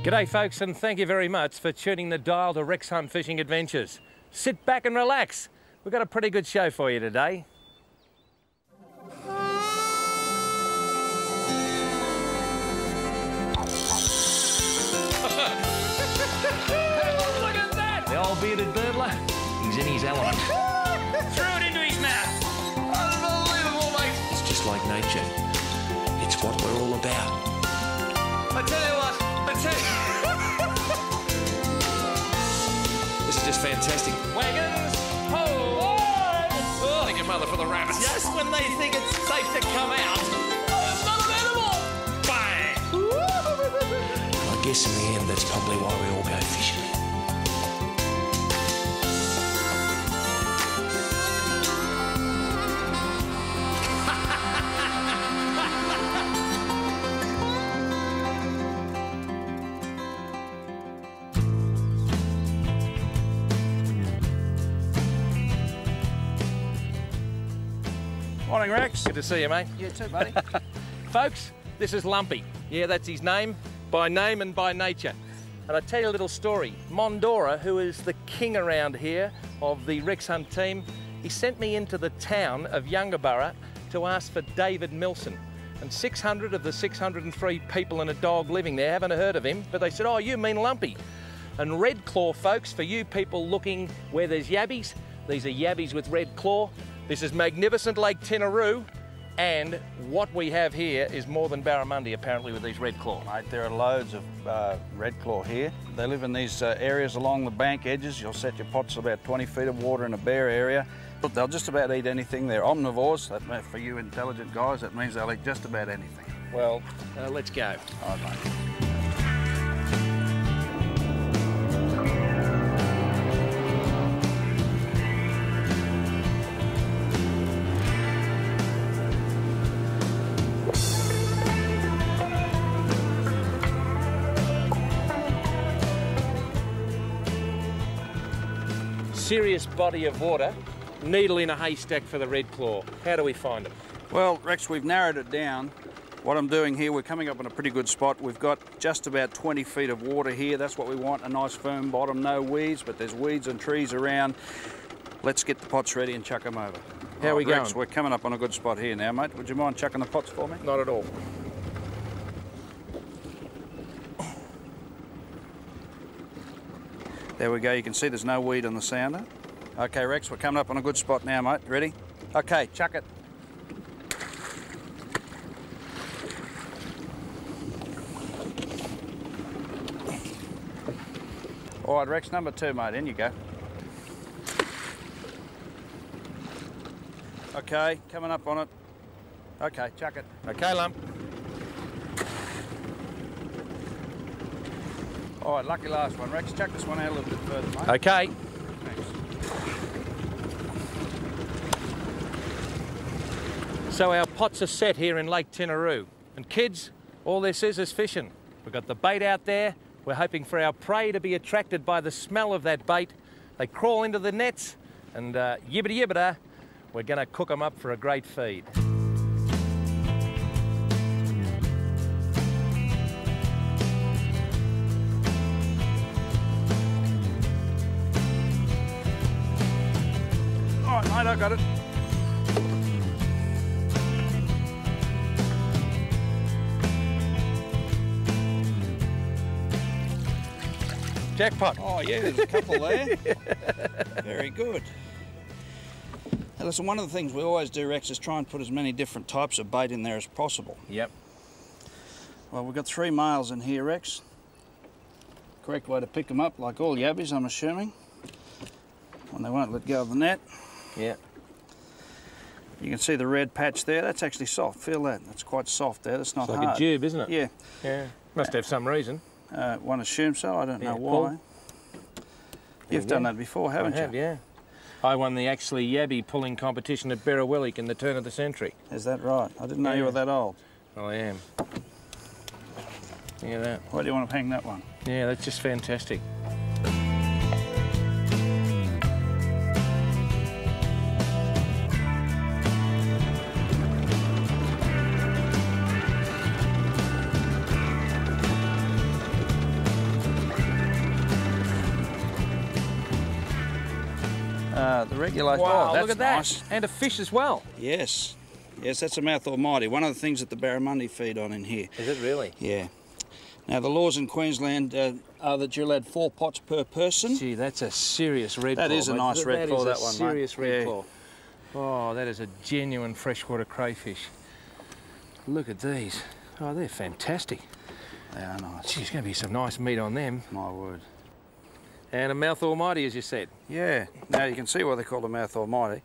G'day folks, and thank you very much for tuning the dial to Rex Hunt Fishing Adventures. Sit back and relax. We've got a pretty good show for you today. Look at that! The old bearded birdler, he's in his element. Threw it into his mouth. Unbelievable, mate. It's just like nature. It's what we're all about. I tell you what, This is just fantastic. Wagons, ho! Oh, thank your mother for the rabbits. Just when they think it's safe to come out, it's not an animal! Bang! I guess in the end, that's probably why we all go fishing. Morning, Rex. Good to see you, mate. You too, buddy. Folks, this is Lumpy. Yeah, that's his name, by name and by nature. And I'll tell you a little story. Mondora, who is the king around here of the Rex Hunt team, he sent me into the town of Barra to ask for David Milson. And 600 of the 603 people and a dog living there haven't heard of him, but they said, oh, you mean Lumpy. And red claw, folks, for you people looking where there's yabbies, these are yabbies with red claw. This is magnificent Lake Tinaroo, and what we have here is more than barramundi apparently with these red claw. Mate, there are loads of red claw here. They live in these areas along the bank edges. You'll set your pots about 20 feet of water in a bare area. But they'll just about eat anything. They're omnivores. That, for you intelligent guys, that means they'll eat just about anything. Well, let's go. All right, mate. Serious body of water, needle in a haystack for the red claw. How do we find them? Well, Rex, we've narrowed it down. What I'm doing here, we're coming up in a pretty good spot. We've got just about 20 feet of water here. That's what we want, a nice firm bottom, no weeds, but there's weeds and trees around. Let's get the pots ready and chuck them over. How are we going? Rex, we're coming up on a good spot here now, mate. Would you mind chucking the pots for me? Not at all. There we go, you can see there's no weed on the sounder. Okay, Rex, we're coming up on a good spot now, mate. Ready? Okay, chuck it. All right, Rex, number 2, mate, in you go. Okay, coming up on it. Okay, chuck it. Okay, Lump. All right, lucky last one, Rex. Chuck this one out a little bit further, mate. Okay. Thanks. So our pots are set here in Lake Tinaroo. And kids, all this is fishing. We've got the bait out there. We're hoping for our prey to be attracted by the smell of that bait. They crawl into the nets and yibbida yibbida, we're going to cook them up for a great feed. All right, mate, I got it. Jackpot. Oh, yeah, there's a couple there. Very good. Now, listen, one of the things we always do, Rex, is try and put as many different types of bait in there as possible. Yep. Well, we've got 3 males in here, Rex. Correct way to pick them up, like all yabbies, I'm assuming. When they won't let go of the net. Yeah. You can see the red patch there. That's actually soft. Feel that. That's quite soft there. That's not It's hard. like a tube, isn't it? Yeah. Yeah. Must have some reason. One assumes so. I don't know why. Paul. You've done that before, haven't you? I have, yeah. I won the actually yabby pulling competition at Barra in the turn of the century. Is that right? I didn't know you were that old. Well, I am. Look at that. Why do you want to hang that one? Yeah, that's just fantastic. The regulation. Wow, Oh, that's look at that. nice. And a fish as well. Yes. Yes, that's a mouth almighty. One of the things that the barramundi feed on in here. Is it really? Yeah. Now, the laws in Queensland are that you're allowed 4 pots per person. Gee, that's a serious red claw. That is a nice red claw, that one, mate. Serious red Yeah. claw. Oh, that is a genuine freshwater crayfish. Look at these. Oh, they're fantastic. They are nice. Gee, there's going to be some nice meat on them. My word. And a mouth almighty, as you said. Yeah. Now, you can see why they call the mouth almighty.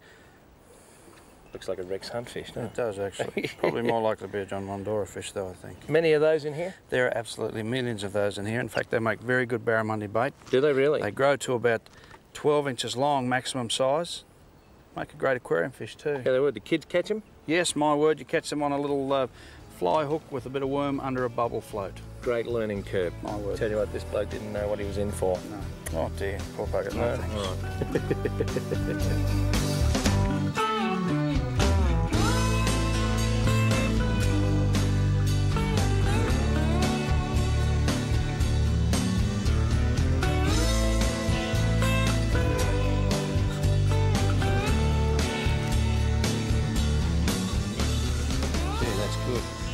Looks like a Rex huntfish, doesn't It does, actually. Probably more likely to be a John Mondora fish, though, I think. Many of those in here? There are absolutely millions of those in here. In fact, they make very good barramundi bait. Do they really? They grow to about 12 inches long, maximum size. Make a great aquarium fish, too. Yeah, they would. The kids catch them? Yes, my word, you catch them on a little fly hook with a bit of worm under a bubble float. Great learning curve. My word. Tell you what, this bloke didn't know what he was in for. No. Oh dear, poor bugger. No, thanks. Right.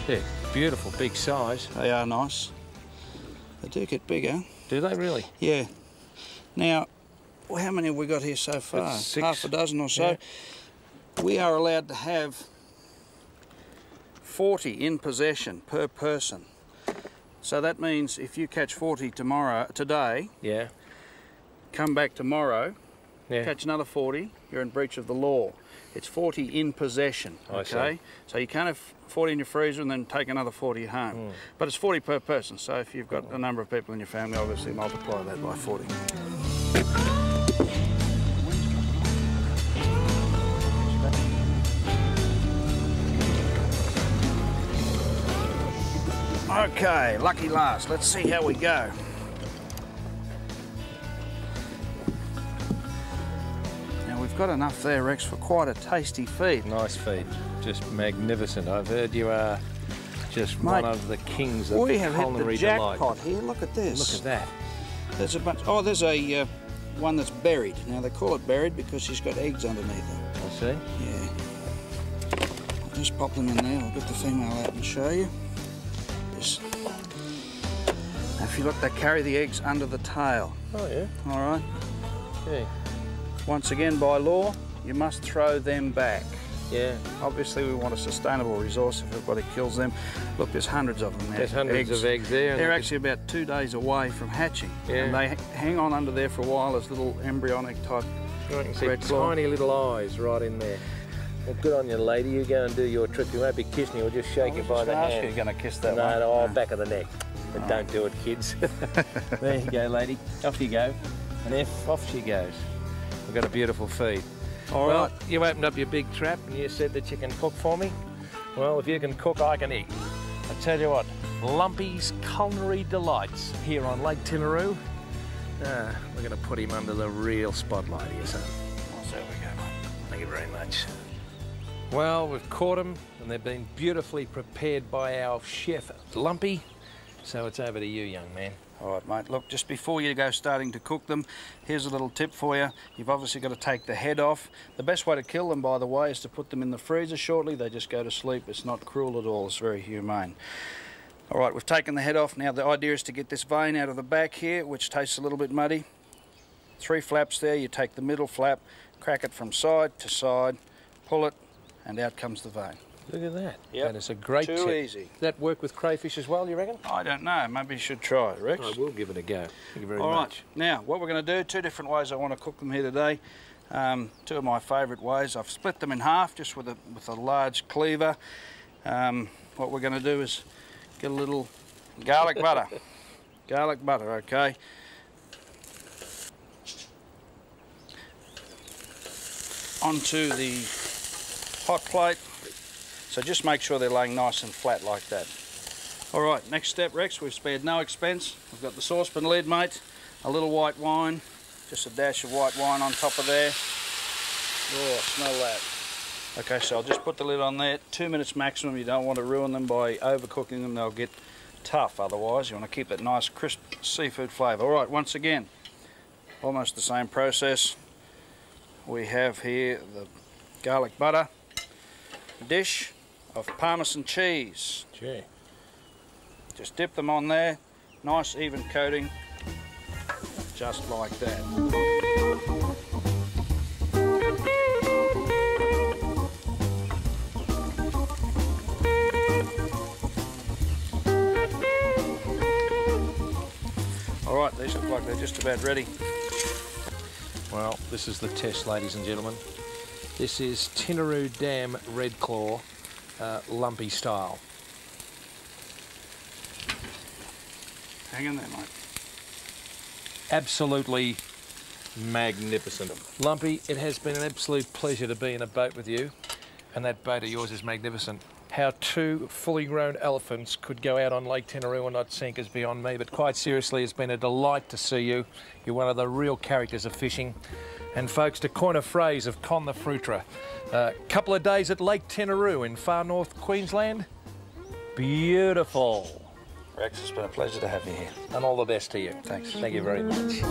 Yeah, beautiful, big size. They are nice. They do get bigger. Do they really? Yeah. Now, well, how many have we got here so far? That's 6. Half a dozen or so. Yeah. We are allowed to have 40 in possession per person. So that means if you catch 40 today, yeah, come back tomorrow, yeah, catch another 40, you're in breach of the law. It's 40 in possession, okay? So you can't have 40 in your freezer and then take another 40 home. But it's 40 per person, so if you've got a number of people in your family, obviously multiply that by 40. Okay, lucky last. Let's see how we go. We've got enough there, Rex, for quite a tasty feed. Nice feed, just magnificent. I've heard you are just Mate, one of the kings of we have hit the culinary jackpot delight. here. Look at this. Look at that. There's a bunch. Oh, there's a one that's buried. Now they call it buried because she's got eggs underneath her. I see. Yeah. I'll just pop them in there. I'll get the female out and show you. Just. Now, if you look, they carry the eggs under the tail. Oh yeah. All right. Yeah. Once again, by law, you must throw them back. Yeah. Obviously, we want a sustainable resource if everybody kills them. Look, there's hundreds of them there. There's hundreds of eggs there. They're actually about 2 days away from hatching. Yeah. And they hang on under there for a while as little embryonic type You can see red claw. tiny little eyes right in there. Well, good on you, lady. You go and do your trick. You won't be kissing you. We'll just shake you by the hand. You're going to kiss that no, one. no, back of the neck. But don't do it, kids. There you go, lady. Off you go. And off she goes. We've got a beautiful feed. All well, right. You opened up your big trap and you said that you can cook for me. Well, if you can cook, I can eat. I tell you what, Lumpy's Culinary Delights here on Lake Timaru. We're going to put him under the real spotlight here, son. There we go, mate. Thank you very much. Well, we've caught them and they've been beautifully prepared by our chef, Lumpy. So it's over to you, young man. All right, mate. Look, just before you go starting to cook them, here's a little tip for you. You've obviously got to take the head off. The best way to kill them, by the way, is to put them in the freezer shortly. They just go to sleep. It's not cruel at all. It's very humane. All right, we've taken the head off. Now, the idea is to get this vein out of the back here, which tastes a little bit muddy. 3 flaps there. You take the middle flap, crack it from side to side, pull it, and out comes the vein. Look at that. Yep. That is a great tip. Too easy. Does that work with crayfish as well, you reckon? I don't know. Maybe you should try it, Rex. I will give it a go. Thank you very All much. right. Now, what we're going to do, 2 different ways I want to cook them here today. 2 of my favourite ways. I've split them in half just with a large cleaver. What we're going to do is get a little garlic butter. Garlic butter, okay. Onto the hot plate. So just make sure they're laying nice and flat like that. All right, next step, Rex, we've spared no expense. We've got the saucepan lid, mate, a little white wine, just a dash of white wine on top of there. Oh, smell that. Okay, so I'll just put the lid on there. 2 minutes maximum. You don't want to ruin them by overcooking them. They'll get tough otherwise. You want to keep that nice crisp seafood flavour. All right, once again, almost the same process. we have here the garlic butter dish of Parmesan cheese. Gee. Just dip them on there, nice even coating, just like that. Alright, these look like they're just about ready. Well, this is the test, ladies and gentlemen. This is Tinaroo Dam Red Claw, lumpy style. Hang in there, mate. Absolutely magnificent. Lumpy, it has been an absolute pleasure to be in a boat with you, and that boat of yours is magnificent. How two fully grown elephants could go out on Lake Tinaroo and not sink is beyond me, but quite seriously, it's been a delight to see you. You're one of the real characters of fishing. And folks, to coin a phrase of Con the Fruiterer, a couple of days at Lake Tinaroo in far north Queensland, beautiful. Rex, it's been a pleasure to have you here. And all the best to you. Thanks. Thank you very much.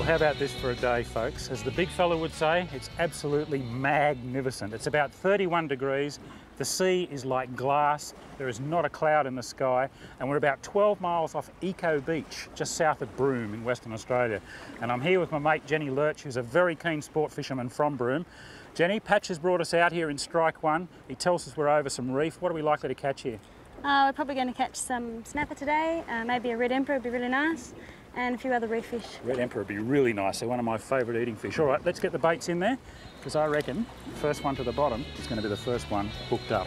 How about this for a day, folks? As the big fella would say, it's absolutely magnificent. It's about 31 degrees. The sea is like glass. There is not a cloud in the sky. And we're about 12 miles off Eco Beach, just south of Broome in Western Australia. And I'm here with my mate, Jeni Lurch, who's a very keen sport fisherman from Broome. Jeni, Patch has brought us out here in Strike One. He tells us we're over some reef. What are we likely to catch here? We're probably going to catch some snapper today. Maybe a red emperor would be really nice. And a few other reef fish. Red emperor would be really nice. They're one of my favourite eating fish. All right, let's get the baits in there, because I reckon the first one to the bottom is going to be the first one hooked up.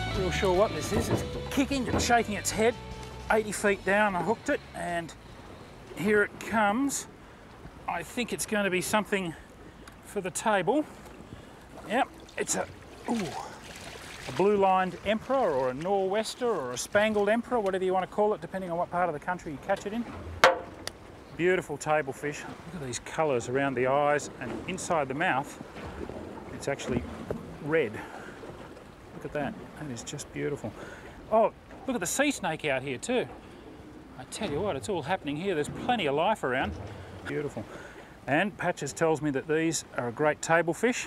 Not real sure what this is. It's kicking and shaking its head. 80 feet down, I hooked it, and here it comes. I think it's going to be something for the table. Yep, it's a blue-lined emperor or a nor'wester or a spangled emperor, whatever you want to call it, depending on what part of the country you catch it in. Beautiful table fish. Look at these colours around the eyes and inside the mouth. It's actually red. Look at that. That is just beautiful. Oh, look at the sea snake out here too. I tell you what, it's all happening here. There's plenty of life around. Beautiful. And Patches tells me that these are a great table fish.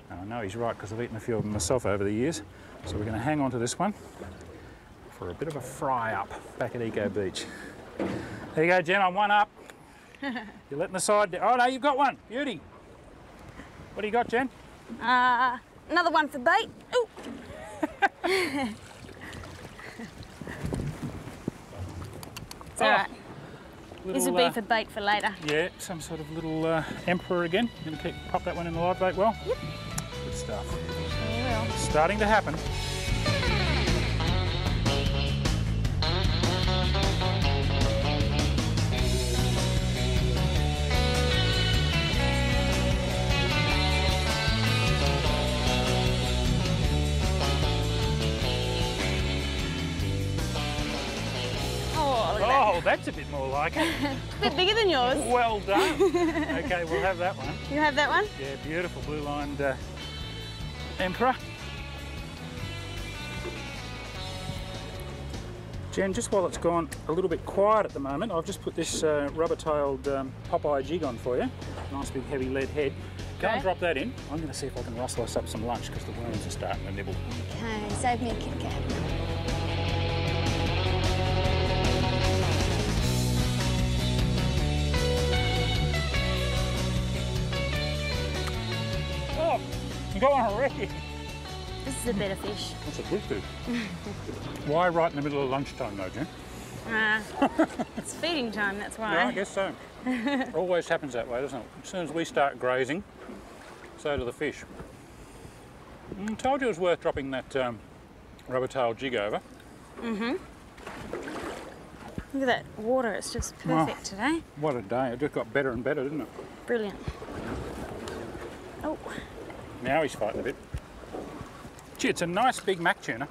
And I know he's right because I've eaten a few of them myself over the years. So we're going to hang on to this one for a bit of a fry up back at Eco Beach. There you go, Jen, I'm one up. You're letting the side down. Oh no, you've got one. Beauty. What do you got, Jen? Another one for bait. Ooh. It's all right. This will be for bait for later. Yeah, some sort of little emperor again. You're going to pop that one in the live bait well? Yep. Good stuff. Yeah, we will. Starting to happen. Oh, that's a bit more like it. It's a bit bigger than yours. Well done. Okay, we'll have that one. You have that one? Yeah, beautiful blue-lined emperor. Jen, just while it's gone a little bit quiet at the moment, I've just put this rubber-tailed Popeye jig on for you. Nice big heavy lead head. Go and drop that in. I'm going to see if I can rustle us up some lunch because the worms are starting to nibble. Okay, save me a Kit Kat. Oh, you got one already. This is a better fish. That's a big fish. Why right in the middle of lunchtime though, Jen? It's feeding time, that's why. Yeah, I guess so. It always happens that way, doesn't it? As soon as we start grazing, so do the fish. Told you it was worth dropping that rubber tail jig over. Look at that water, it's just perfect today. What a day. It just got better and better, didn't it? Brilliant. Oh. Now he's fighting a bit. Gee, it's a nice big mac tuna.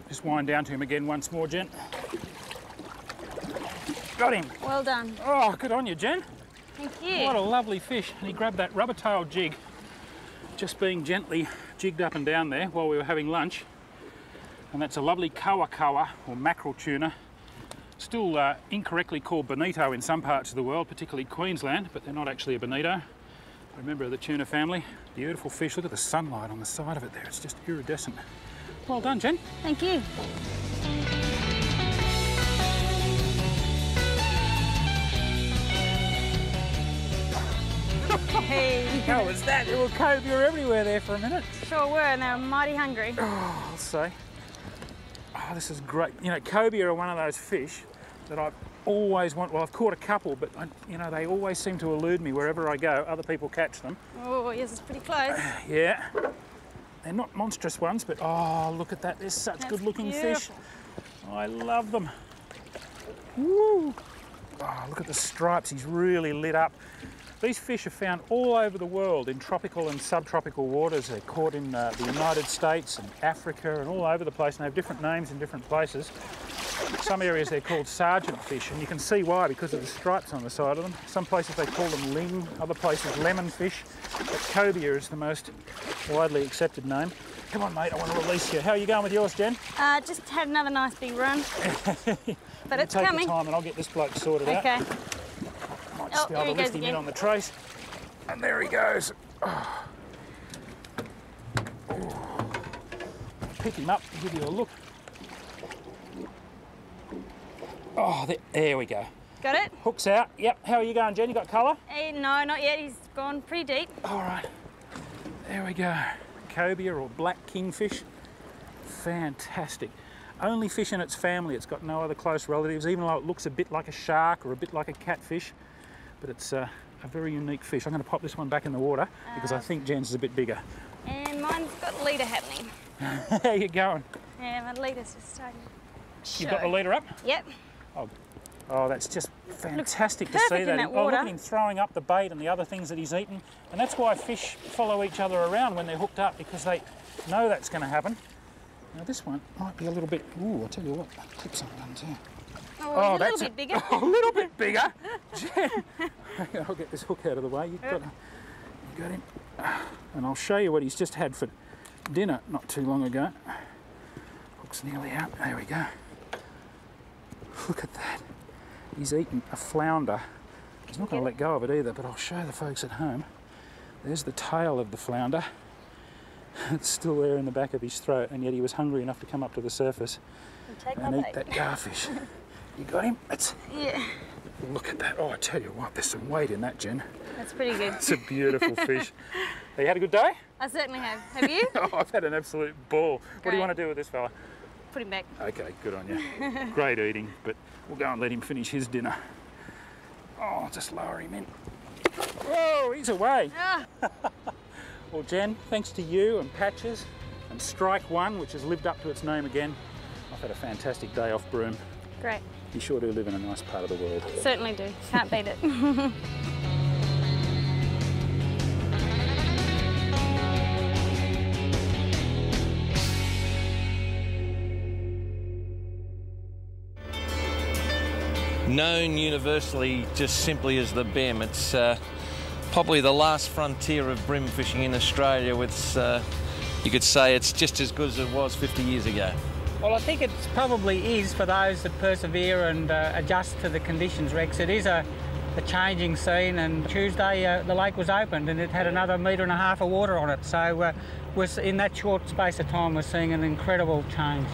Just wind down to him again once more, Jen. Got him. Well done. Oh, good on you, Jen. Thank you. What a lovely fish. And he grabbed that rubber tail jig, just being gently jigged up and down there while we were having lunch. And that's a lovely kawa or mackerel tuna. Still incorrectly called bonito in some parts of the world, particularly Queensland, but they're not actually a bonito. A member of the tuna family. Beautiful fish. Look at the sunlight on the side of it there. It's just iridescent. Well done, Jen. Thank you. Hey. How was that? There were cobia everywhere there for a minute. Sure were, and they were mighty hungry. Oh, I'll say. Oh, this is great. You know, cobia are one of those fish that I've always wanted. Well, I've caught a couple, but you know, they always seem to elude me wherever I go. Other people catch them. Oh, yes, it's pretty close. Yeah. They're not monstrous ones, but oh, look at that. They're such good-looking fish. I love them. Woo! Oh, look at the stripes. He's really lit up. These fish are found all over the world in tropical and subtropical waters. They're caught in the United States and Africa and all over the place, and they have different names in different places. Some areas they're called sergeant fish, and you can see why, because of the stripes on the side of them. Some places they call them ling, other places lemon fish, but cobia is the most widely accepted name. Come on, mate, I want to release you. How are you going with yours, Jen? Just had another nice big run. But it's take coming. Your time and I'll get this bloke sorted out. Okay. Might just be able to lift him in on the trace. And there he goes. Oh. Oh. Pick him up and give you a look. Oh, there we go. Got it? Hook's out. Yep. How are you going, Jen? You got colour? No, not yet. He's gone pretty deep. All right. There we go. Cobia or black kingfish. Fantastic. Only fish in its family. It's got no other close relatives, even though it looks a bit like a shark or a bit like a catfish. But it's a very unique fish. I'm going to pop this one back in the water because I think Jen's is a bit bigger. And mine's got a leader happening. How you going? Yeah, my leader's just starting to show. You got the leader up? Yep. Oh, that's just fantastic to see in that. that Oh, look water. at him throwing up the bait and the other things that he's eaten. And that's why fish follow each other around when they're hooked up, because they know that's going to happen. Now this one might be a little bit, ooh, I'll tell you what, clips undone too. Oh, a little bit bigger. A little bit bigger. Jen, I'll get this hook out of the way. You got him. And I'll show you what he's just had for dinner not too long ago. Hook's nearly out. There we go. Look at that. He's eaten a flounder. He's not going to let go of it either, but I'll show the folks at home. There's the tail of the flounder. It's still there in the back of his throat, and yet he was hungry enough to come up to the surface and eat that garfish. You got him? Yeah. Look at that. Oh, I tell you what, there's some weight in that, Jen. That's pretty good. It's a beautiful fish. Have you had a good day? I certainly have. Have you? Oh, I've had an absolute ball. What do you want to do with this fella? Put him back. Okay, good on you. Great eating, but we'll go and let him finish his dinner. Oh, I'll just lower him in. Whoa, he's away. Ah. Well, Jen, thanks to you and Patches and Strike One, which has lived up to its name again, I've had a fantastic day off Broome. Great. You sure do live in a nice part of the world. Certainly do. Can't beat it. Known universally just simply as the Bem. It's probably the last frontier of bream fishing in Australia. With, you could say it's just as good as it was 50 years ago. Well, I think it probably is for those that persevere and adjust to the conditions, Rex. It is a changing scene, and Tuesday the lake was opened and it had another 1.5 metres of water on it. So in that short space of time we're seeing an incredible change.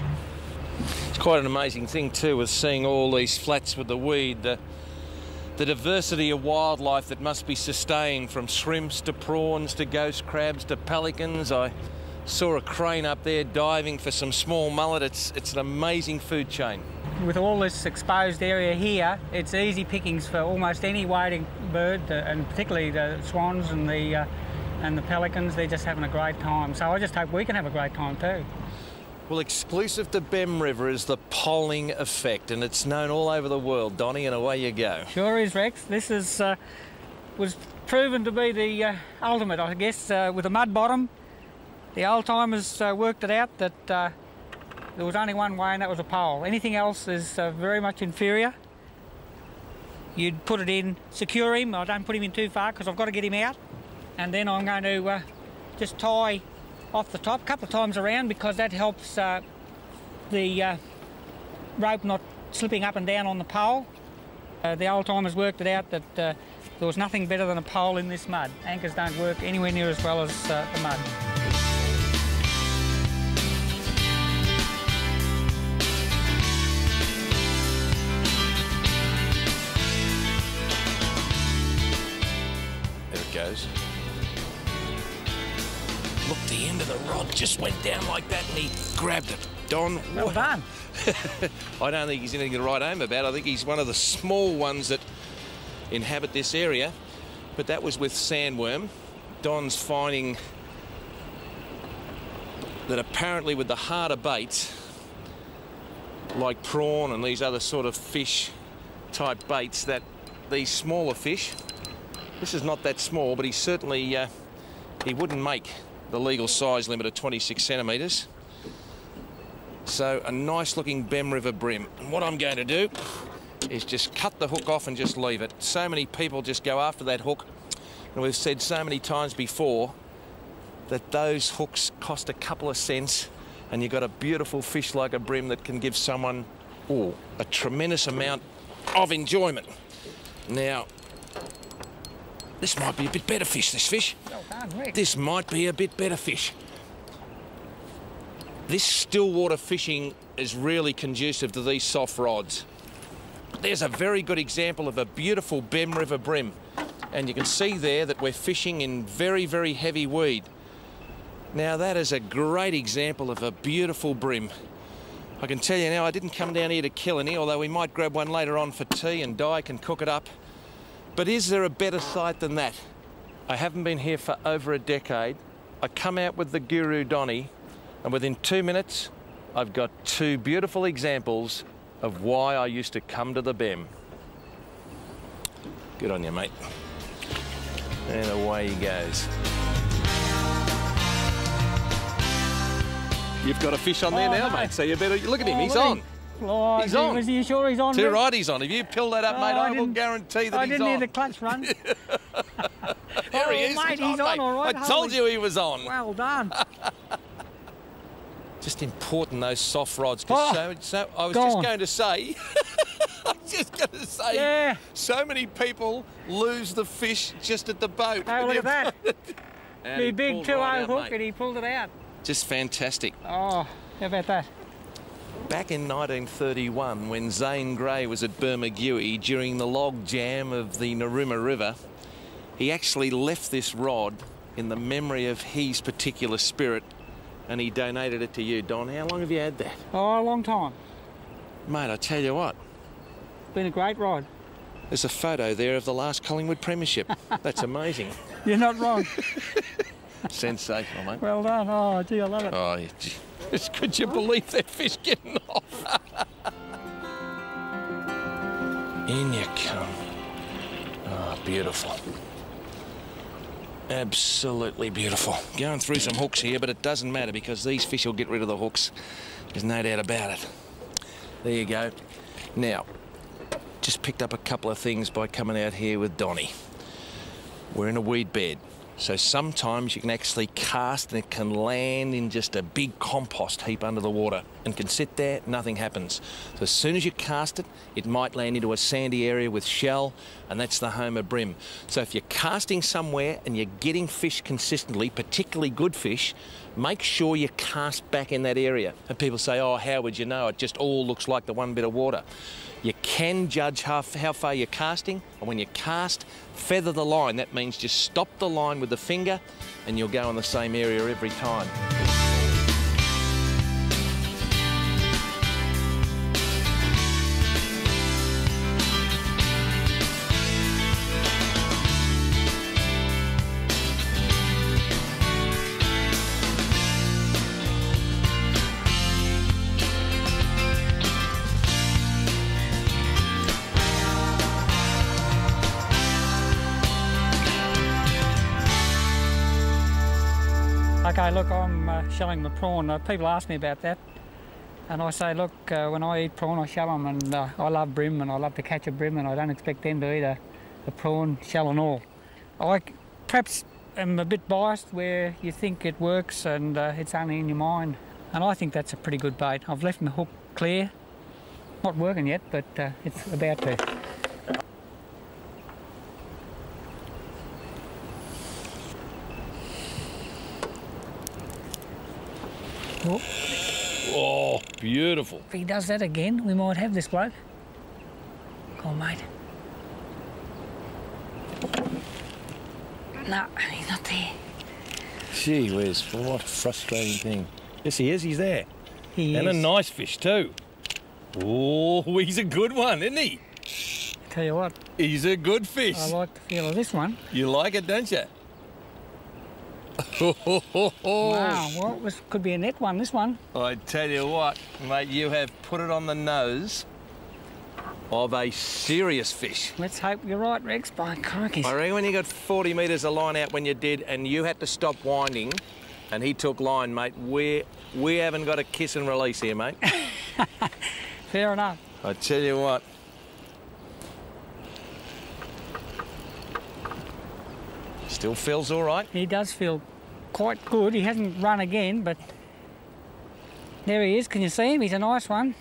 It's quite an amazing thing too, with seeing all these flats with the weed, the diversity of wildlife that must be sustained, from shrimps to prawns to ghost crabs to pelicans. I saw a crane up there diving for some small mullet. It's an amazing food chain. With all this exposed area here, it's easy pickings for almost any wading bird, and particularly the swans and the and the pelicans, they're just having a great time. So I just hope we can have a great time too. Well, exclusive to Bem River is the polling effect, and it's known all over the world, Donnie, and away you go. Sure is, Rex. This is was proven to be the ultimate, I guess, with a mud bottom. The old-timers worked it out that there was only one way, and that was a pole. Anything else is very much inferior. You'd put it in, secure him. I don't put him in too far because I've got to get him out. And then I'm going to just tie off the top a couple of times around, because that helps the rope not slipping up and down on the pole. The old-timers worked it out that there was nothing better than a pole in this mud. Anchors don't work anywhere near as well as the mud. There it goes. Look, the end of the rod just went down like that and he grabbed it. Don, Well done. I don't think he's anything to write home about. I think he's one of the small ones that inhabit this area. But that was with sandworm. Don's finding that apparently with the harder baits, like prawn and these other sort of fish type baits, that these smaller fish, this is not that small, but he certainly, he wouldn't make the legal size limit of 26 centimetres. So a nice looking Bem River brim. And what I'm going to do is just cut the hook off and just leave it. So many people just go after that hook, and we've said so many times before that those hooks cost a couple of cents, and you've got a beautiful fish like a brim that can give someone a tremendous amount of enjoyment. Now, this might be a bit better fish, this fish. Well done, Rex. This might be a bit better fish. This still water fishing is really conducive to these soft rods. There's a very good example of a beautiful Bem River brim. And you can see there that we're fishing in very, very heavy weed. Now that is a great example of a beautiful brim. I can tell you now, I didn't come down here to kill any, although we might grab one later on for tea and Dyke and cook it up. But is there a better sight than that? I haven't been here for over a decade. I come out with the guru Donnie, and within 2 minutes, I've got two beautiful examples of why I used to come to the Bem. Good on you, mate. And away he goes. You've got a fish on there now, no. mate, so you better look at him. He's look at on. him. Oh, He's on. Was you sure he's on? Too Rex? right, he's on. If you pull that up, mate, I will guarantee that I he's didn't on. hear the clutch run. There he is. Mate, he's on, all right. I told you he was on. Well done. Just important, those soft rods. Oh, I was just going to say, Yeah. so many people lose the fish just at the boat. Oh, look at that. And The he big pulled 2-0 right out, hook, mate. and he pulled it out. Just fantastic. Oh, how about that? Back in 1931, when Zane Grey was at Bermagui during the log jam of the Narooma River, he actually left this rod in the memory of his particular spirit, and he donated it to you, Don. How long have you had that? Oh, a long time. Mate, I tell you what, Been a great ride. there's a photo there of the last Collingwood Premiership. That's amazing. You're not wrong. Sensational, mate. Well done. Oh, gee, I love it. Oh, could you believe that fish getting off? In you come. Oh, beautiful. Absolutely beautiful. Going through some hooks here, but it doesn't matter because these fish will get rid of the hooks. There's no doubt about it. There you go. Now, just picked up a couple of things by coming out here with Donnie. We're in a weed bed. So sometimes you can actually cast and it can land in just a big compost heap under the water and can sit there, nothing happens. So as soon as you cast it, it might land into a sandy area with shell, and that's the home of brim. So if you're casting somewhere and you're getting fish consistently, particularly good fish, make sure you cast back in that area. And people say, oh, how would you know? It just all looks like the one bit of water. You can judge how far you're casting, and when you cast, feather the line. That means just stop the line with the finger and you'll go in the same area every time. Okay, look, I'm shelling the prawn. People ask me about that, and I say, look, when I eat prawn, I shell them, and I love bream, and I love to catch a bream, and I don't expect them to eat a prawn, shell and all. I perhaps am a bit biased where you think it works and it's only in your mind, and I think that's a pretty good bait. I've left my hook clear, not working yet, but it's about to. Oh. Oh, beautiful. If he does that again, we might have this bloke. Come on, mate. No, he's not there. Gee whiz, what a frustrating thing. Yes, he is, he's there. He and is. a nice fish too. Oh, he's a good one, isn't he? Tell you what. He's a good fish. I like the feel of this one. You like it, don't you? Wow, well, could be a net one, this one. I tell you what, mate, you have put it on the nose of a serious fish. Let's hope you're right, Rex, by crikey. I reckon when you got 40 metres of line out when you did and you had to stop winding and he took line, mate, we haven't got a kiss and release here, mate. Fair enough. I tell you what. Still feels all right. He does feel quite good. He hasn't run again, but there he is. Can you see him? He's a nice one.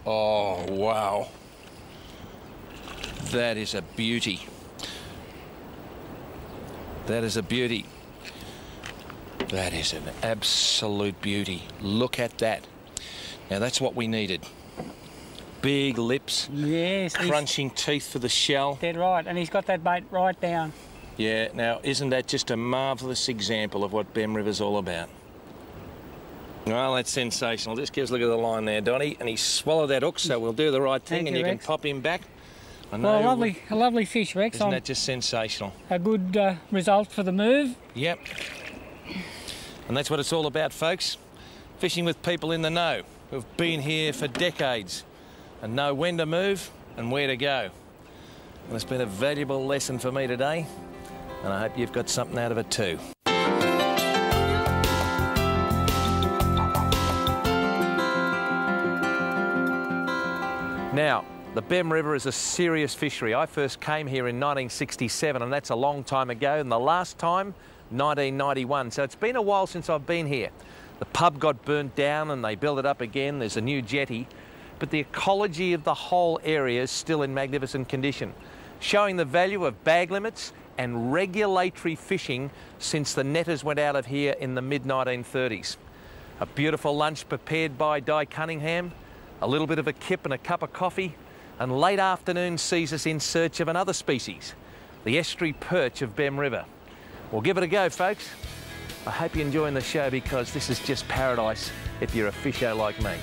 Oh, wow. That is a beauty. That is a beauty. That is an absolute beauty. Look at that. Now, that's what we needed. Big lips. Yes. Crunching teeth for the shell. Dead right. And he's got that bait right down. Yeah, now, isn't that just a marvellous example of what Bem River's all about? Well, that's sensational. Just give us a look at the line there, Donnie. And he swallowed that hook, so we'll do the right thing, and you can pop him back. I know, well, a lovely fish, Rex. Isn't that just sensational? A good result for the move. Yep. And that's what it's all about, folks. Fishing with people in the know, who've been here for decades and know when to move and where to go. And it's been a valuable lesson for me today, and I hope you've got something out of it too. Now, the Bem River is a serious fishery. I first came here in 1967, and that's a long time ago, and the last time, 1991. So it's been a while since I've been here. The pub got burnt down and they built it up again. There's a new jetty, but the ecology of the whole area is still in magnificent condition, showing the value of bag limits and regulatory fishing since the netters went out of here in the mid-1930s. A beautiful lunch prepared by Di Cunningham, a little bit of a kip and a cup of coffee, and late afternoon sees us in search of another species, the estuary perch of Bem River. Well, give it a go, folks. I hope you're enjoying the show, because this is just paradise if you're a fisher like me.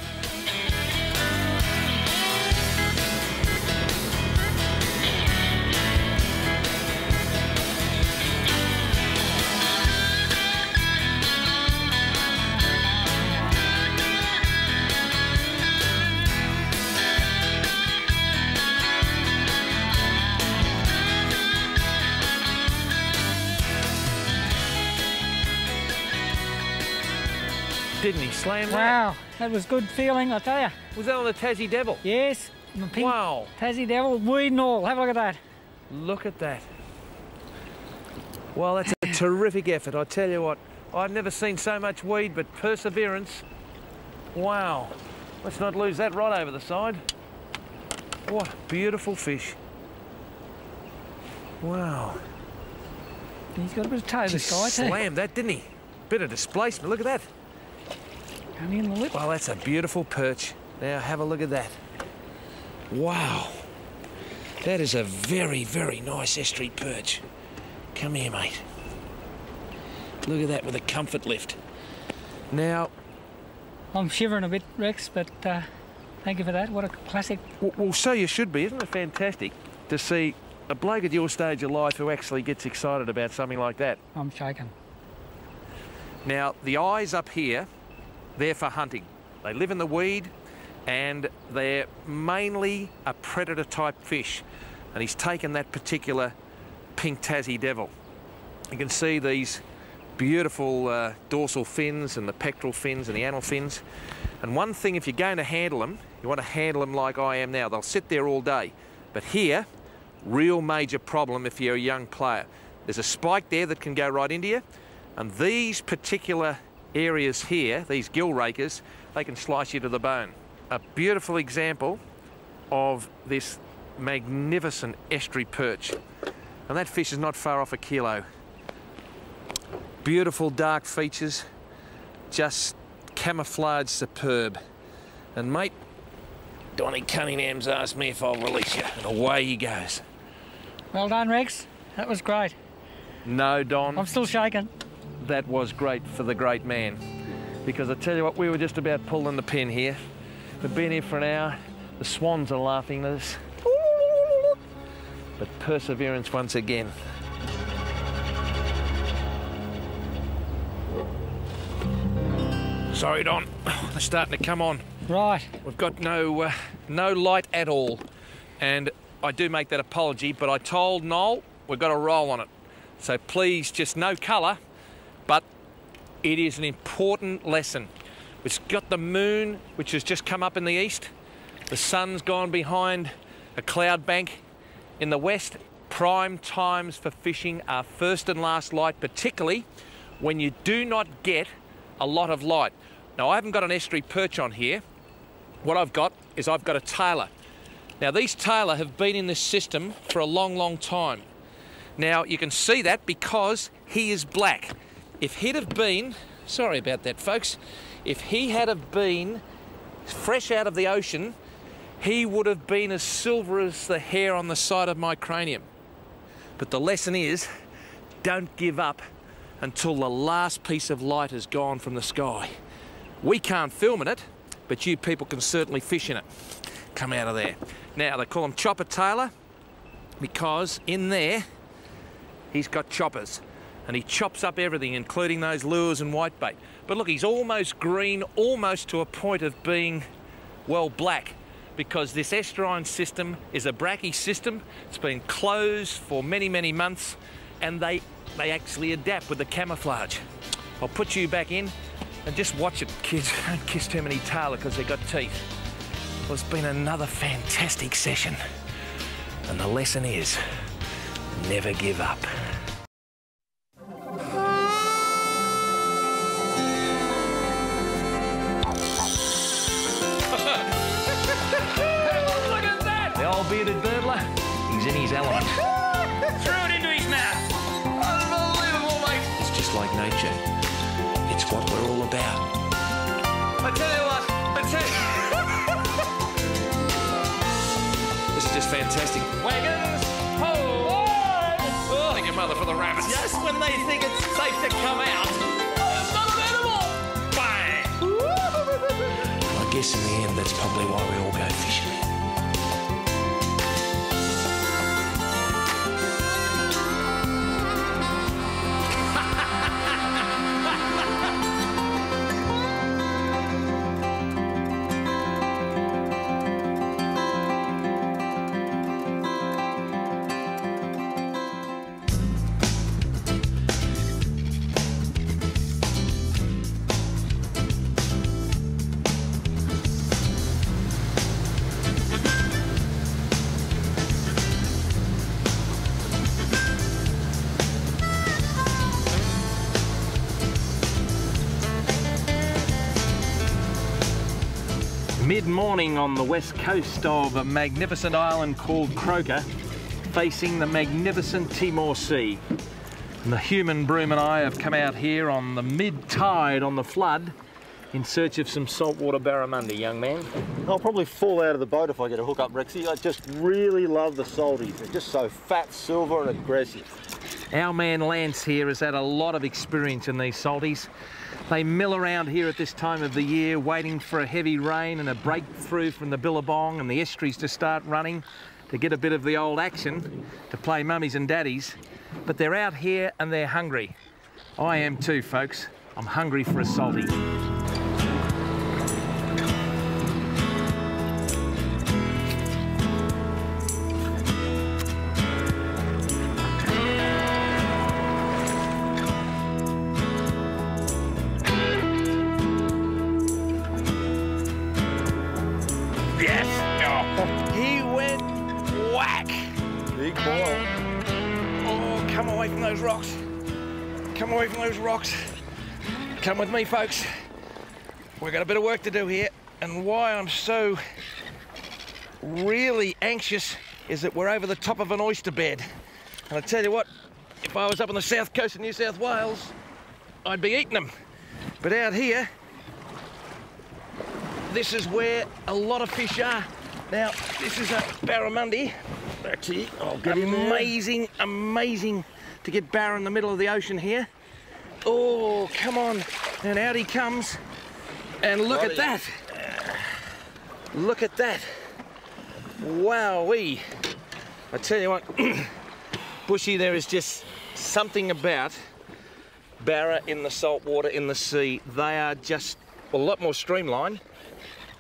Didn't he slam that? Wow, that was good feeling, I tell you. Was that on the Tassie Devil? Yes, the pink Wow. Tassie Devil, weed and all. Have a look at that. Look at that. Well, that's a terrific effort, I tell you what. I've never seen so much weed, but perseverance. Wow. Let's not lose that right over the side. What a beautiful fish. Wow. He's got a bit of toe, this guy, too. Slammed that, didn't he? Bit of displacement, look at that. Only in the lip. Well, that's a beautiful perch. Now, have a look at that. Wow. That is a very, very nice estuary perch. Come here, mate. Look at that with a comfort lift. Now... I'm shivering a bit, Rex, but thank you for that. What a classic. Well, so you should be. Isn't it fantastic to see a bloke at your stage of life who actually gets excited about something like that? I'm shaking. Now, the eyes up here, they're for hunting. They live in the weed, and they're mainly a predator-type fish. And he's taken that particular pink Tassie Devil. You can see these beautiful dorsal fins and the pectoral fins and the anal fins. And one thing, if you're going to handle them, you want to handle them like I am now. They'll sit there all day. But here, real major problem if you're a young player. There's a spike there that can go right into you, and these particular areas here, these gill rakers, they can slice you to the bone. A beautiful example of this magnificent estuary perch. And that fish is not far off a kilo. Beautiful dark features, just camouflage superb. And mate, Donnie Cunningham's asked me if I'll release you, and away he goes. Well done, Rex. That was great. No, Don. I'm still shaking. That was great for the great man. Because I tell you what, we were just about pulling the pin here. We've been here for an hour. The swans are laughing at us. But perseverance once again. Sorry, Don. They're starting to come on. Right. We've got no light at all. And I do make that apology, but I told Noel we've got a roll on it. So please, just no colour, but it is an important lesson. It's got the moon, which has just come up in the east. The sun's gone behind a cloud bank in the west. Prime times for fishing are first and last light, particularly when you do not get a lot of light. Now, I haven't got an estuary perch on here. What I've got is I've got a tailor. Now, these tailor have been in this system for a long, long time. Now, you can see that because he is black. If he'd have been, sorry about that, folks, if he had have been fresh out of the ocean, he would have been as silver as the hair on the side of my cranium. But the lesson is, don't give up until the last piece of light has gone from the sky. We can't film in it, but you people can certainly fish in it. Come out of there. Now, they call him Chopper Tailor because in there, he's got choppers. And he chops up everything, including those lures and whitebait. But look, he's almost green, almost to a point of being, well, black, because this estuarine system is a brachy system. It's been closed for many, many months, and they actually adapt with the camouflage. I'll put you back in and just watch it, kids. Don't kiss too many tailor because they've got teeth. Well, it's been another fantastic session. And the lesson is, never give up. Look at that! The old bearded burbler, he's in his element. Threw it into his mouth. Unbelievable, mate. It's just like nature. It's what we're all about. I tell you what, this is just fantastic. Wagons, ho! Oh, thank your mother for the rabbits. Just when they think it's safe to come out, unbelievable! Bang! I guess in the end, that's probably why we all go fishing. Mid-morning on the west coast of a magnificent island called Croker, facing the magnificent Timor Sea. And the human broom and I have come out here on the mid-tide on the flood in search of some saltwater barramundi, young man. I'll probably fall out of the boat if I get a hook up, Rexy. I just really love the salties. They're just so fat, silver and aggressive. Our man Lance here has had a lot of experience in these salties. They mill around here at this time of the year waiting for a heavy rain and a breakthrough from the billabong and the estuaries to start running to get a bit of the old action to play mummies and daddies. But they're out here and they're hungry. I am too, folks. I'm hungry for a salty. those rocks. Come away from those rocks. Come with me, folks. We've got a bit of work to do here. And why I'm so really anxious is that we're over the top of an oyster bed. And I tell you what, if I was up on the south coast of New South Wales, I'd be eating them. But out here, this is where a lot of fish are. Now, this is a barramundi. Actually, I'll get him there. Amazing, amazing to get Barra in the middle of the ocean here. Oh, come on. And out he comes. And look at that. Look at that. Wowee. I tell you what, Bushy, there is just something about Barra in the salt water, in the sea. They are just a lot more streamlined.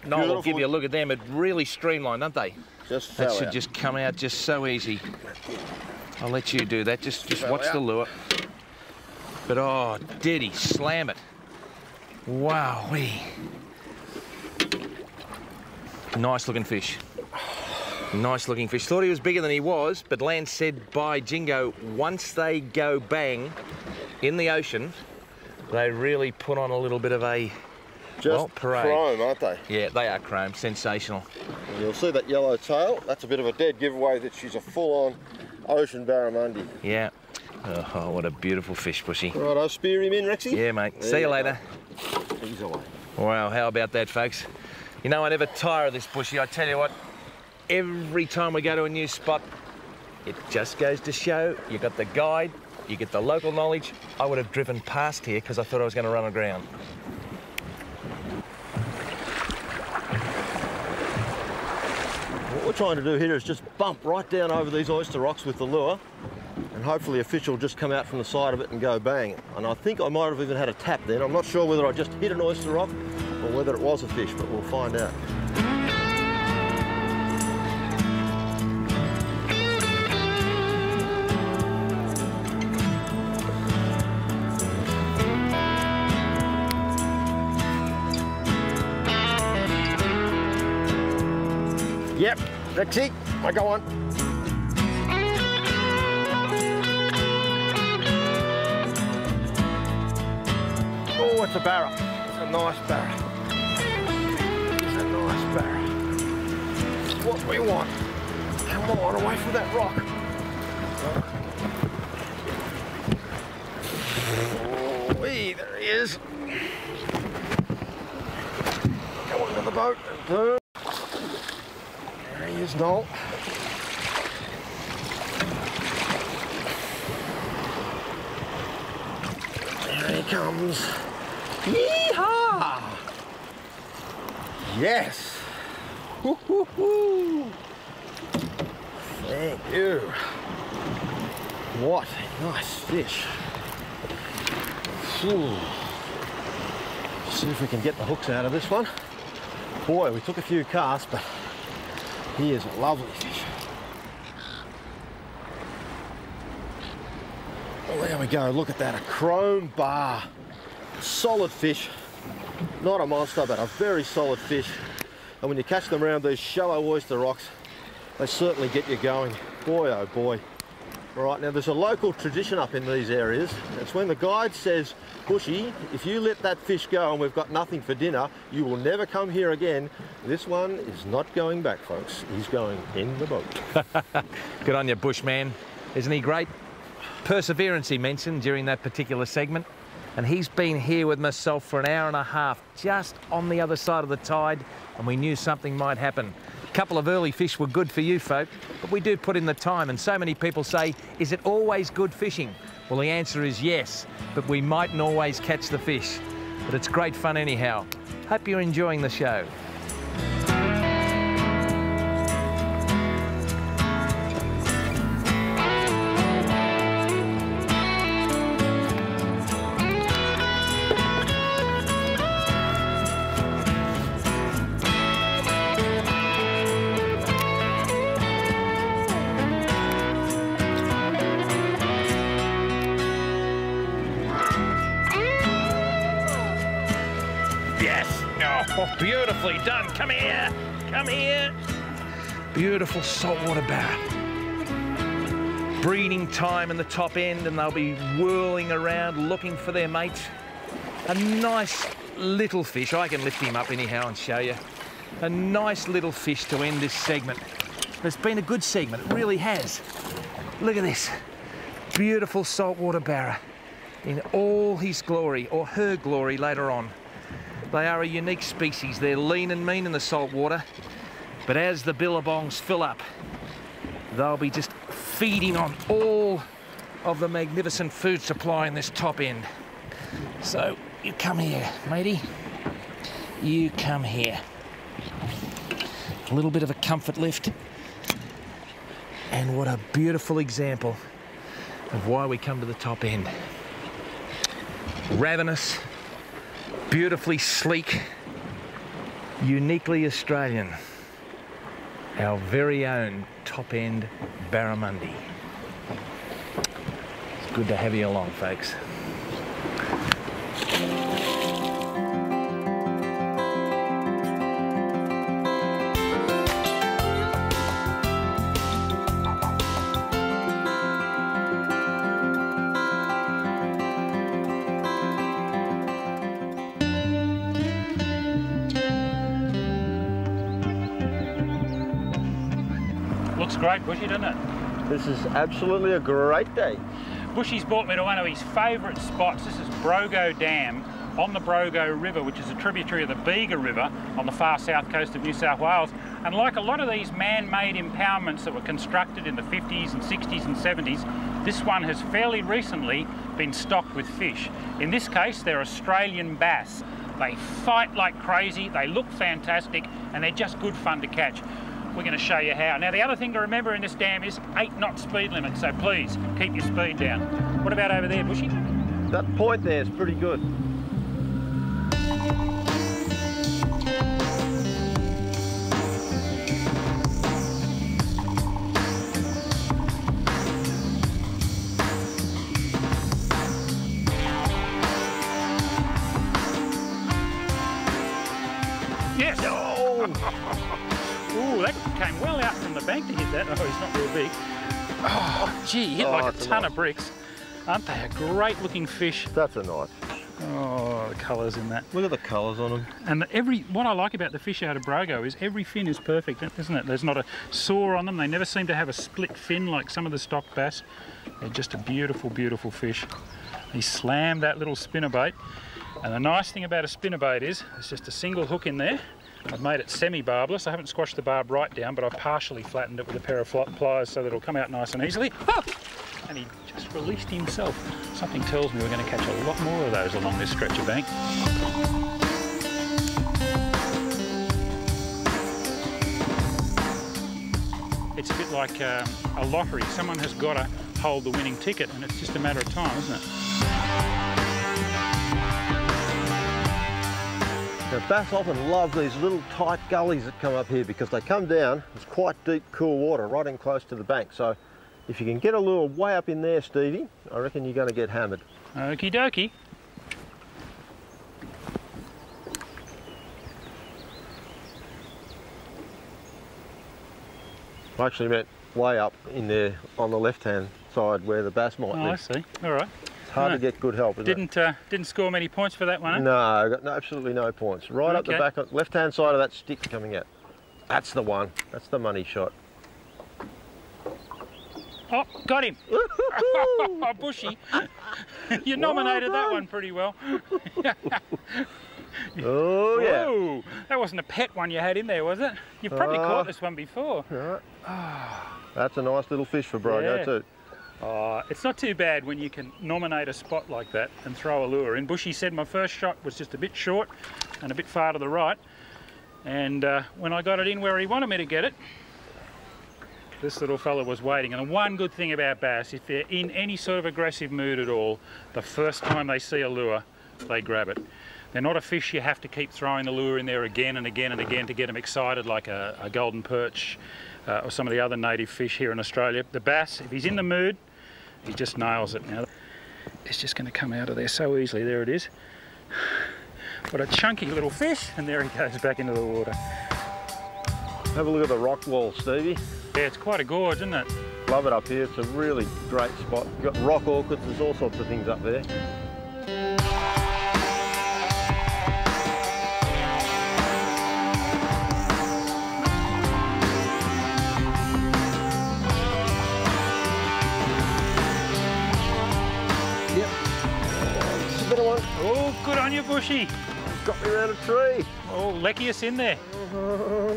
Noel will give you a look at them. It's really streamlined, aren't they? Just that should just come out just so easy. I'll let you do that. Just watch the lure. But oh, did he slam it? Wowee. Nice looking fish. Nice looking fish. Thought he was bigger than he was, but Lance said by Jingo, once they go bang in the ocean, they really put on a little bit of a parade. Chrome, aren't they? Yeah, they are chrome. Sensational. And you'll see that yellow tail. That's a bit of a dead giveaway that she's a full-on ocean barramundi. Yeah. Oh, what a beautiful fish, Bushy. Righto, spear him in, Rexy. Yeah, mate. See you later. He's away. Wow, how about that, folks? You know, I never tire of this, Bushy. I tell you what, every time we go to a new spot, it just goes to show you got the guide, you get the local knowledge. I would have driven past here because I thought I was going to run aground. What we're trying to do here is just bump right down over these oyster rocks with the lure, and hopefully a fish will just come out from the side of it and go bang. And I think I might have even had a tap then. I'm not sure whether I just hit an oyster rock or whether it was a fish, but we'll find out. Yep, Rexy, I go on. Oh, it's a Barra. It's a nice Barra. It's a nice Barra. It's what we want. Come on, away from that rock. Oh, there he is. Come on to the boat and turn. There he is, Noel. There he comes. Yeehaw! Yes! Woo-hoo-hoo! Thank you. What a nice fish. Ooh. See if we can get the hooks out of this one. Boy, we took a few casts, but he is a lovely fish. Well, there we go. Look at that, a chrome bar. Solid fish. Not a monster, but a very solid fish. And when you catch them around these shallow oyster rocks, they certainly get you going. Boy, oh boy. All right, now there's a local tradition up in these areas. It's when the guide says, Bushy, if you let that fish go and we've got nothing for dinner, you will never come here again. This one is not going back, folks. He's going in the boat. Good on you, Bushman. Isn't he great? Perseverance he mentioned during that particular segment. And he's been here with myself for an hour and a half, just on the other side of the tide, and we knew something might happen. A couple of early fish were good for you folk, but we do put in the time, and so many people say, is it always good fishing? Well, the answer is yes, but we mightn't always catch the fish. But it's great fun anyhow. Hope you're enjoying the show. Oh, beautifully done. Come here. Come here. Beautiful saltwater Barra. breeding time in the top end, and they'll be whirling around looking for their mates. A nice little fish. I can lift him up anyhow and show you. A nice little fish to end this segment. It's been a good segment, it really has. Look at this. Beautiful saltwater barra in all his glory, or her glory later on. They are a unique species. They're lean and mean in the saltwater, but as the billabongs fill up, they'll be just feeding on all of the magnificent food supply in this top end. So you come here, matey. You come here. A little bit of a comfort lift. And what a beautiful example of why we come to the top end. Ravenous, beautifully sleek, uniquely Australian. Our very own top end barramundi. It's good to have you along, folks. Looks great, Bushy, doesn't it? This is absolutely a great day. Bushy's brought me to one of his favourite spots. This is Brogo Dam on the Brogo River, which is a tributary of the Bega River on the far south coast of New South Wales. And like a lot of these man-made impoundments that were constructed in the 50s and 60s and 70s, this one has fairly recently been stocked with fish. In this case, they're Australian bass. They fight like crazy, they look fantastic, and they're just good fun to catch. We're going to show you how. Now, the other thing to remember in this dam is 8-knot speed limit, so please keep your speed down. What about over there, Bushy? That point there is pretty good. Yes! Ooh, that came well out from the bank to hit that. Oh, he's not real big. Oh, gee, hit like a ton of bricks. Aren't they a great looking fish? That's a nice. Oh, the colours in that. Look at the colours on them. And what I like about the fish out of Brogo is every fin is perfect, isn't it? There's not a sore on them. They never seem to have a split fin like some of the stock bass. They're just a beautiful, beautiful fish. He slammed that little spinnerbait. And the nice thing about a spinnerbait is there's just a single hook in there. I've made it semi-barbless. I haven't squashed the barb right down, but I've partially flattened it with a pair of pliers so that it'll come out nice and easily. Ah! And he just released himself. Something tells me we're going to catch a lot more of those along this stretch of bank. It's a bit like a lottery. Someone has got to hold the winning ticket, and it's just a matter of time, isn't it? Now, bass often love these little tight gullies that come up here because they come down, it's quite deep, cool water right in close to the bank. So if you can get a lure way up in there, Stevie, I reckon you're going to get hammered. Okie dokie. I actually meant way up in there on the left-hand side where the bass might be. I see. All right. It's hard to get good help, isn't it? Didn't score many points for that one, eh? No, got absolutely no points. Right up the back, left-hand side of that stick coming out. That's the one. That's the money shot. Oh, got him! Oh, Bushy, you nominated that one pretty well. Oh, yeah. Whoa, that wasn't a pet one you had in there, was it? You've probably caught this one before. Right. That's a nice little fish for Brogo too. It's not too bad when you can nominate a spot like that and throw a lure in. Bushy said my first shot was just a bit short and a bit far to the right. And when I got it in where he wanted me to get it, this little fella was waiting. And the one good thing about bass, if they're in any sort of aggressive mood at all, the first time they see a lure, they grab it. They're not a fish you have to keep throwing the lure in there again and again and again to get them excited like a golden perch or some of the other native fish here in Australia. The bass, if he's in the mood, he just nails it. Now, it's just going to come out of there so easily. There it is. What a chunky little fish, and there he goes back into the water. Have a look at the rock wall, Stevie. Yeah, it's quite a gorge, isn't it? Love it up here. It's a really great spot. You've got rock orchids, there's all sorts of things up there. Oh, good on you, Bushy. Got me around a tree. Oh, lecky us in there.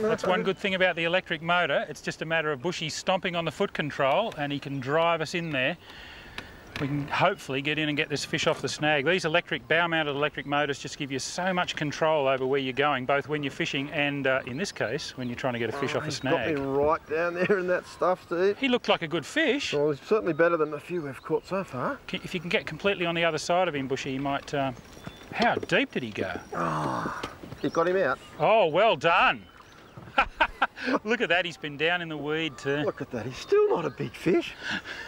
That's one good thing about the electric motor. It's just a matter of Bushy stomping on the foot control and he can drive us in there. We can hopefully get in and get this fish off the snag. These electric, bow-mounted electric motors just give you so much control over where you're going, both when you're fishing and, in this case, when you're trying to get a fish off a snag. Got me right down there in that stuff, Steve. He looked like a good fish. Well, he's certainly better than a few we've caught so far. If you can get completely on the other side of him, Bushy, he might... How deep did he go? Oh, you got him out. Oh, well done. Look at that, he's been down in the weed too. Look at that, he's still not a big fish.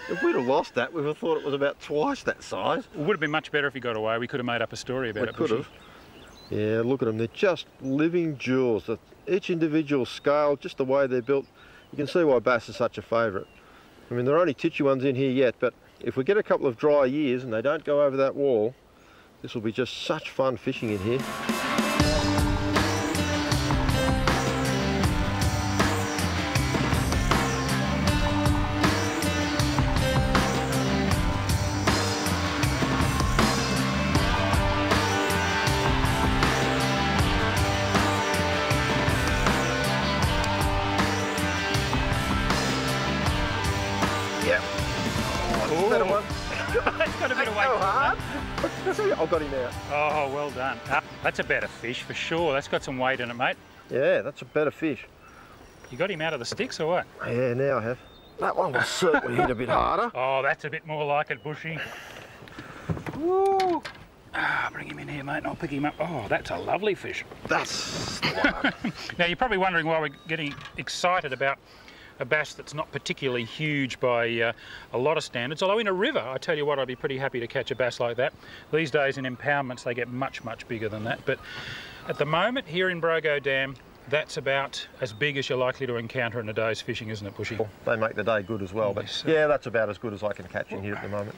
If we'd have lost that, we would have thought it was about twice that size. It would have been much better if he got away. We could have made up a story about it. We could have. Yeah, look at them, they're just living jewels. Each individual scale, just the way they're built, you can see why bass is such a favourite. I mean, there are only titchy ones in here yet, but if we get a couple of dry years and they don't go over that wall, this will be just such fun fishing in here. I got him out. Oh, well done. That's a better fish for sure. That's got some weight in it, mate. Yeah, that's a better fish. You got him out of the sticks or what? Yeah, now I have. That one was certainly hit a bit harder. Oh, that's a bit more like it, Bushy. Woo! Bring him in here, mate, and I'll pick him up. Oh, that's a lovely fish. That's the one. Now, you're probably wondering why we're getting excited about a bass that's not particularly huge by a lot of standards, although in a river, I tell you what, I'd be pretty happy to catch a bass like that. These days in impoundments they get much, much bigger than that, but at the moment here in Brogo Dam, that's about as big as you're likely to encounter in a day's fishing, isn't it, Bushy? They make the day good as well, but yeah, that's about as good as I can catch in here at the moment.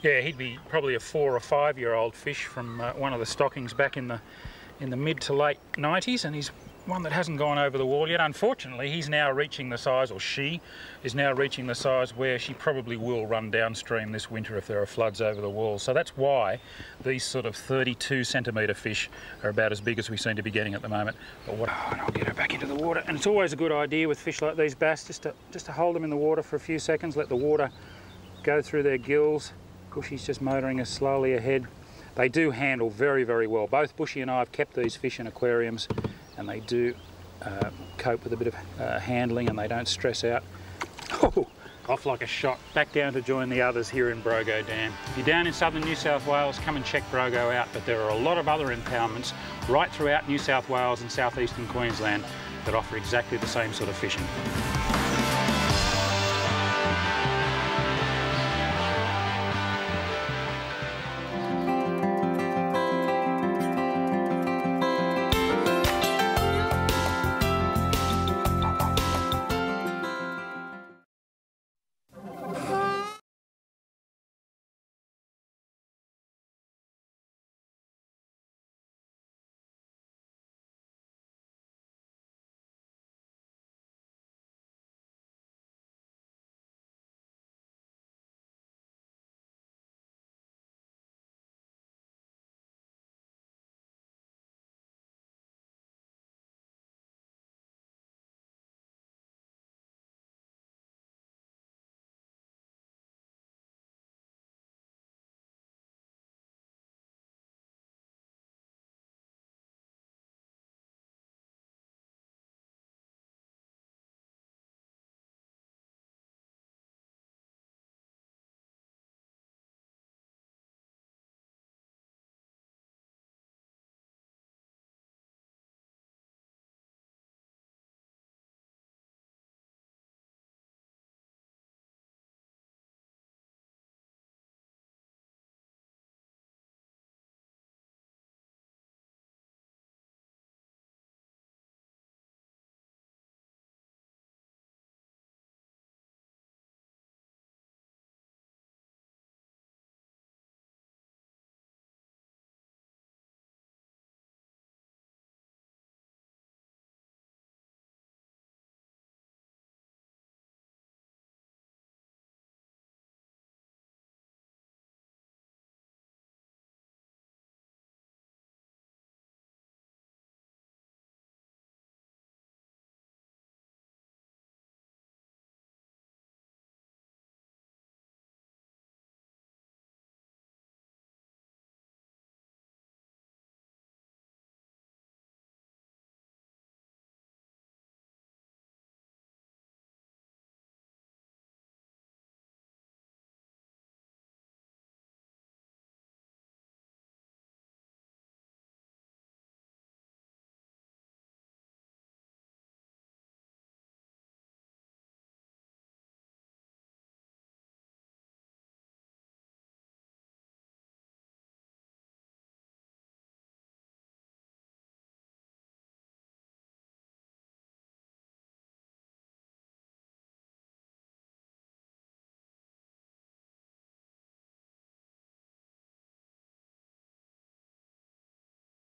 Yeah, he'd be probably a 4 or 5 year old fish from one of the stockings back in the mid to late 90s, and he's one that hasn't gone over the wall yet. Unfortunately, he's now reaching the size, or she is now reaching the size where she probably will run downstream this winter if there are floods over the wall. So that's why these sort of 32 centimetre fish are about as big as we seem to be getting at the moment. But and I'll get her back into the water. And it's always a good idea with fish like these bass just to hold them in the water for a few seconds, let the water go through their gills. Bushy's just motoring us slowly ahead. They do handle very, very well. Both Bushy and I have kept these fish in aquariums, and they do cope with a bit of handling, and they don't stress out. Oh, off like a shot, back down to join the others here in Brogo Dam. If you're down in southern New South Wales, come and check Brogo out, but there are a lot of other impoundments right throughout New South Wales and southeastern Queensland that offer exactly the same sort of fishing.